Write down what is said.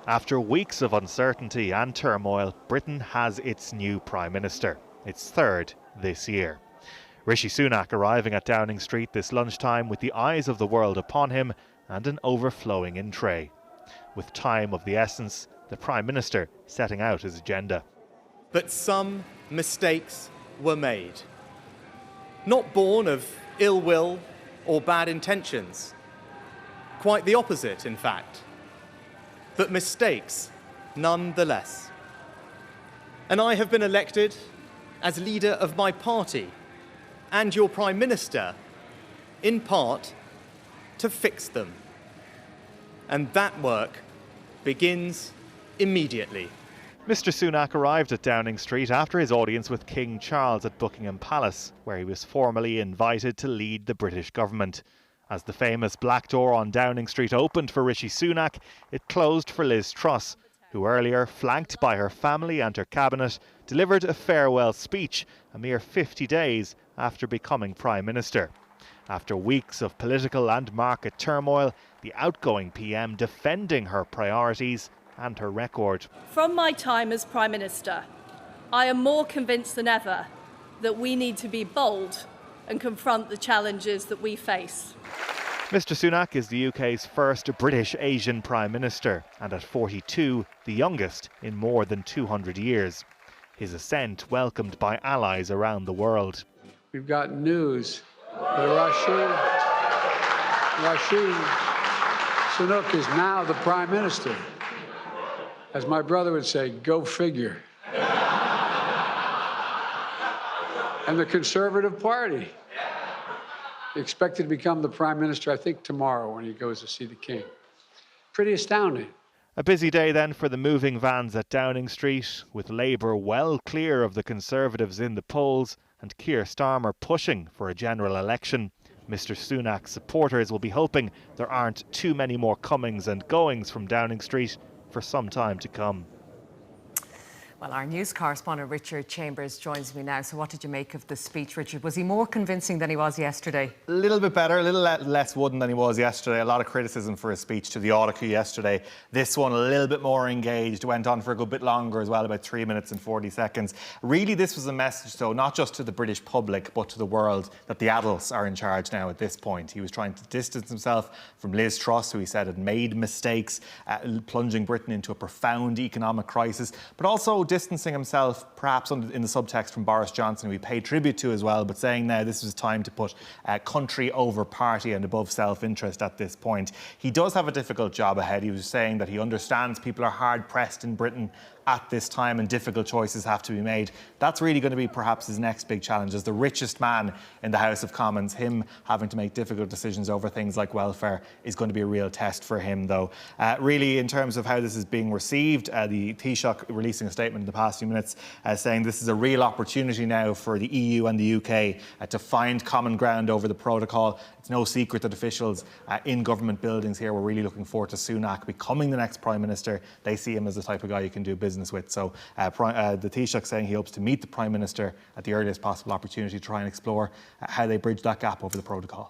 After weeks of uncertainty and turmoil, Britain has its new Prime Minister, its third this year. Rishi Sunak arriving at Downing Street this lunchtime with the eyes of the world upon him and an overflowing in tray. With time of the essence, the Prime Minister setting out his agenda. But some mistakes were made. Not born of ill will or bad intentions. Quite the opposite, in fact. But mistakes nonetheless. And I have been elected as leader of my party and your Prime Minister, in part, to fix them. And that work begins immediately. Mr Sunak arrived at Downing Street after his audience with King Charles at Buckingham Palace, where he was formally invited to lead the British government. As the famous Black Door on Downing Street opened for Rishi Sunak, it closed for Liz Truss, who earlier, flanked by her family and her cabinet, delivered a farewell speech a mere 50 days after becoming Prime Minister. After weeks of political and market turmoil, the outgoing PM defending her priorities and her record. From my time as Prime Minister, I am more convinced than ever that we need to be bold and confront the challenges that we face. Mr Sunak is the UK's first British Asian Prime Minister, and at 42, the youngest in more than 200 years. His ascent welcomed by allies around the world. We've got news that Rishi Sunak is now the Prime Minister. As my brother would say, go figure. And the Conservative Party expected to become the Prime Minister, I think, tomorrow when he goes to see the King. Pretty astounding. A busy day then for the moving vans at Downing Street, with Labour well clear of the Conservatives in the polls and Keir Starmer pushing for a general election. Mr Sunak's supporters will be hoping there aren't too many more comings and goings from Downing Street for some time to come. Well, our news correspondent Richard Chambers joins me now. So what did you make of the speech, Richard? Was he more convincing than he was yesterday? A little bit better, a little less wooden than he was yesterday. A lot of criticism for his speech to the Audicu yesterday. This one a little bit more engaged, went on for a good bit longer as well, about 3 minutes and 40 seconds. Really, this was a message, though, not just to the British public, but to the world, that the adults are in charge now at this point. He was trying to distance himself from Liz Truss, who he said had made mistakes, plunging Britain into a profound economic crisis, but also distancing himself perhaps in the subtext from Boris Johnson, who he paid tribute to as well, but saying now this was time to put country over party and above self-interest at this point. He does have a difficult job ahead. He was saying that he understands people are hard-pressed in Britain at this time and difficult choices have to be made. That's really going to be perhaps his next big challenge. As the richest man in the House of Commons, him having to make difficult decisions over things like welfare is going to be a real test for him, though. Really, in terms of how this is being received, the Taoiseach releasing a statement in the past few minutes saying this is a real opportunity now for the EU and the UK to find common ground over the protocol. It's no secret that officials in government buildings here were really looking forward to Sunak becoming the next Prime Minister. They see him as the type of guy you can do business with. So the Taoiseach saying he hopes to meet the Prime Minister at the earliest possible opportunity to try and explore how they bridge that gap over the protocol.